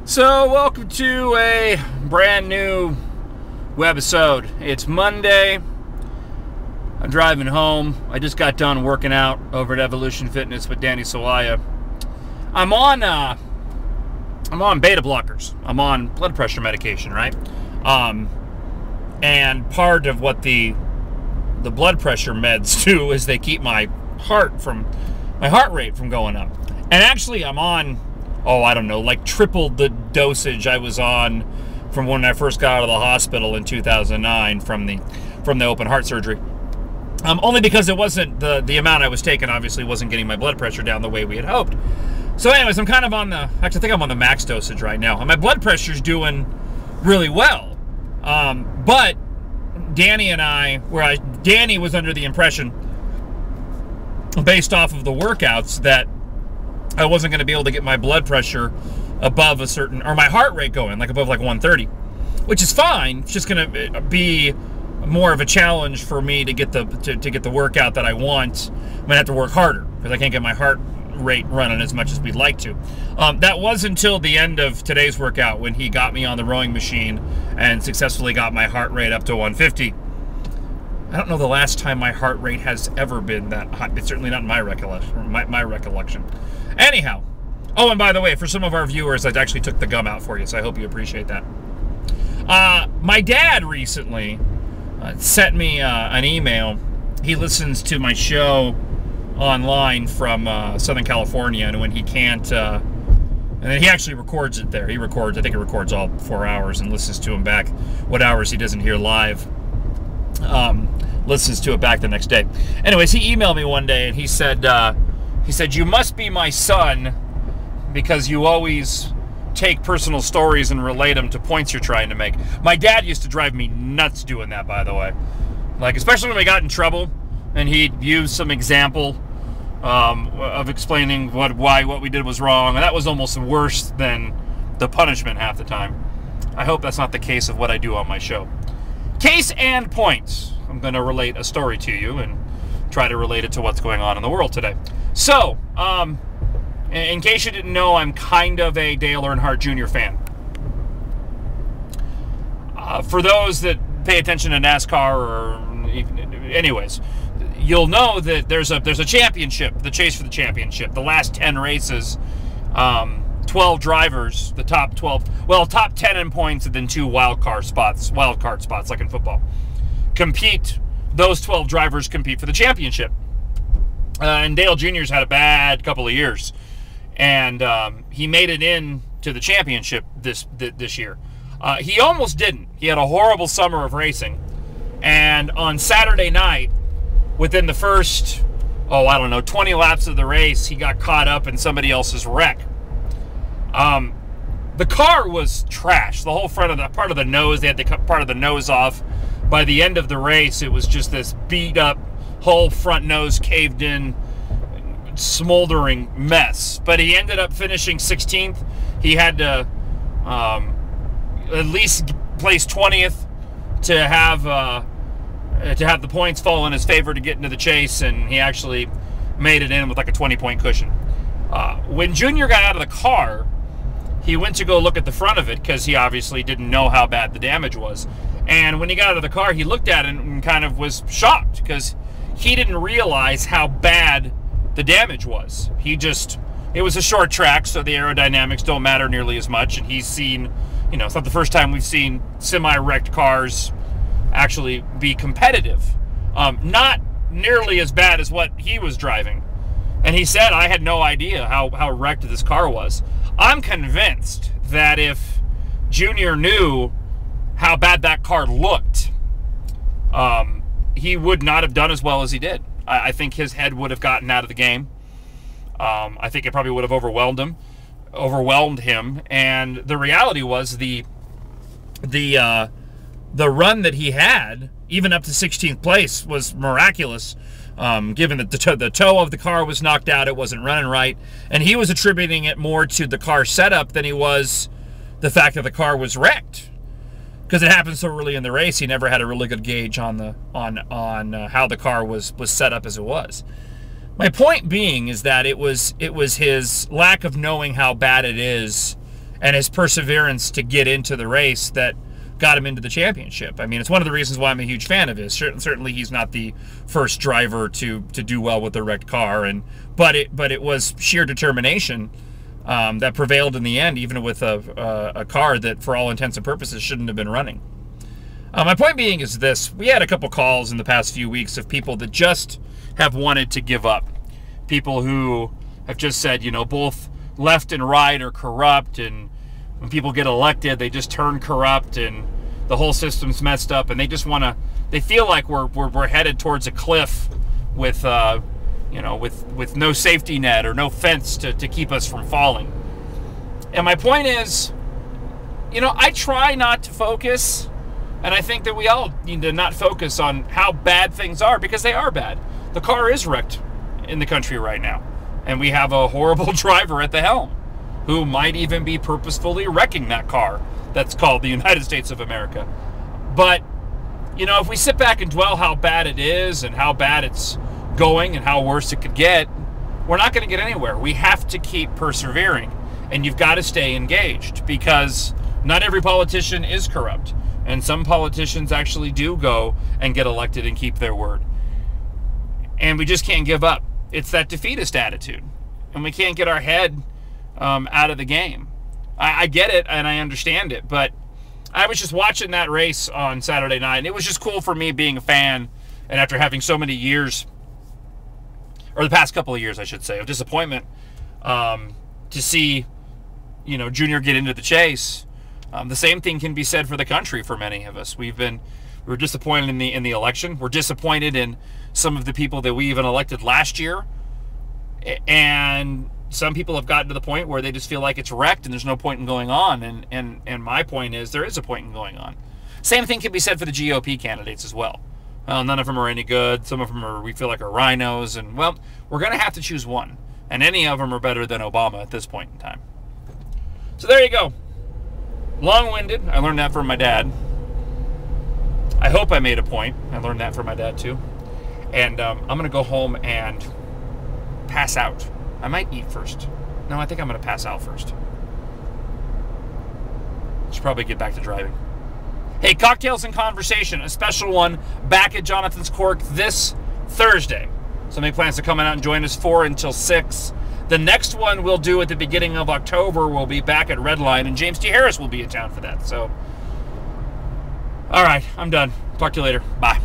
So, welcome to a brand new webisode. It's Monday. I'm driving home. I just got done working out over at Evolution Fitness with Danny Sawaya. I'm on beta blockers. I'm on blood pressure medication, right? And part of what the blood pressure meds do is they keep my heart rate from going up. And actually, I'm on, I don't know, like triple the dosage I was on from when I first got out of the hospital in 2009 from the open heart surgery. Only because it wasn't the amount I was taking, obviously wasn't getting my blood pressure down the way we had hoped. So anyways, I'm kind of on I think I'm on the max dosage right now. And my blood pressure's doing really well. But Danny and Danny was under the impression, based off of the workouts, that I wasn't going to be able to get my blood pressure above a certain, or my heart rate going, like above like 130, which is fine. It's just going to be more of a challenge for me to get the workout that I want. I'm going to have to work harder because I can't get my heart rate running as much as we'd like to. That was until the end of today's workout when he got me on the rowing machine and successfully got my heart rate up to 150. I don't know the last time my heart rate has ever been that high. It's certainly not in my recollection. Anyhow, and by the way, for some of our viewers, I actually took the gum out for you, so I hope you appreciate that. My dad recently sent me an email. He listens to my show online from Southern California, and when he can't, and then he actually records it there. I think he records all 4 hours and listens to them back. What hours he doesn't hear live, listens to it back the next day. Anyways, he emailed me one day, and he said, "You must be my son because you always take personal stories and relate them to points you're trying to make." My dad used to drive me nuts doing that, by the way. Like, especially when we got in trouble, and he'd use some example of explaining what we did was wrong, and that was almost worse than the punishment half the time. I hope that's not the case of what I do on my show. Case and points. I'm going to relate a story to you and try to relate it to what's going on in the world today. So, in case you didn't know, I'm kind of a Dale Earnhardt Jr. fan. For those that pay attention to NASCAR, anyways, you'll know that there's a championship, the chase for the championship. The last 10 races, 12 drivers, the top 10 in points, and then 2 wild card spots, like in football. Those 12 drivers compete for the championship. And Dale Jr.'s had a bad couple of years, and he made it in to the championship this year. He almost didn't. He had a horrible summer of racing, and on Saturday night, within the first 20 laps of the race, he got caught up in somebody else's wreck. The car was trash. The whole part of the nose, they had to cut part of the nose off. By the end of the race, it was just this beat up, whole front nose caved in, smoldering mess. But he ended up finishing 16th. He had to at least place 20th to have the points fall in his favor to get into the chase, and he actually made it in with like a 20-point cushion. When Junior got out of the car, he went to go look at the front of it because he obviously didn't know how bad the damage was. And when he got out of the car, he looked at it and kind of was shocked because he didn't realize how bad the damage was. It was a short track, so the aerodynamics don't matter nearly as much. And he's seen, it's not the first time we've seen semi-wrecked cars actually be competitive. Not nearly as bad as what he was driving. And he said, I had no idea how wrecked this car was. I'm convinced that if Junior knew how bad that car looked, he would not have done as well as he did. I think his head would have gotten out of the game. I think it probably would have overwhelmed him. And the reality was the run that he had, even up to 16th place, was miraculous. Given that the toe of the car was knocked out, it wasn't running right, and he was attributing it more to the car setup than he was the fact that the car was wrecked. Because it happened so early in the race, he never had a really good gauge on how the car was set up as it was. My point being is that it was his lack of knowing how bad it is and his perseverance to get into the race that got him into the championship. I mean, it's one of the reasons why I'm a huge fan of his. Certainly he's not the first driver to do well with a wrecked car, but it was sheer determination that prevailed in the end, even with a car that, for all intents and purposes, shouldn't have been running. My point being is this. We had a couple calls in the past few weeks of people that just have wanted to give up. People who have just said, you know, both left and right are corrupt, and when people get elected, they just turn corrupt, and the whole system's messed up, and they just want to, they feel like we're headed towards a cliff with, you know, with no safety net or no fence to keep us from falling. And my point is, you know, I try not to focus, and I think that we all need to not focus on how bad things are, because they are bad. The car is wrecked in the country right now, and we have a horrible driver at the helm who might even be purposefully wrecking that car that's called the United States of America. But, you know, if we sit back and dwell how bad it is and how bad it's going and how worse it could get, we're not going to get anywhere. We have to keep persevering, and you've got to stay engaged, because not every politician is corrupt, and some politicians actually do go and get elected and keep their word. And we just can't give up. It's that defeatist attitude, and we can't get our head out of the game. I get it, and I understand it, but I was just watching that race on Saturday night, and it was just cool for me being a fan, and after having so many years, or the past couple of years, I should say, of disappointment, to see, you know, Junior get into the chase. The same thing can be said for the country for many of us. We were disappointed in the election. We're disappointed in some of the people that we even elected last year, and some people have gotten to the point where they just feel like it's wrecked and there's no point in going on. And my point is, there is a point in going on. Same thing can be said for the GOP candidates as well. Well, none of them are any good. Some of them we feel like are rhinos. And, well, we're going to have to choose one. And any of them are better than Obama at this point in time. So there you go. Long-winded. I learned that from my dad. I hope I made a point. I learned that from my dad, too. And I'm going to go home and pass out. I might eat first. No, I think I'm going to pass out first. Should probably get back to driving. Hey, Cocktails and Conversation, a special one back at Jonathan's Cork this Thursday. Somebody plans to come out and join us 4 until 6. The next one we'll do at the beginning of October will be back at Redline, and James T. Harris will be in town for that. So, all right, I'm done. Talk to you later. Bye.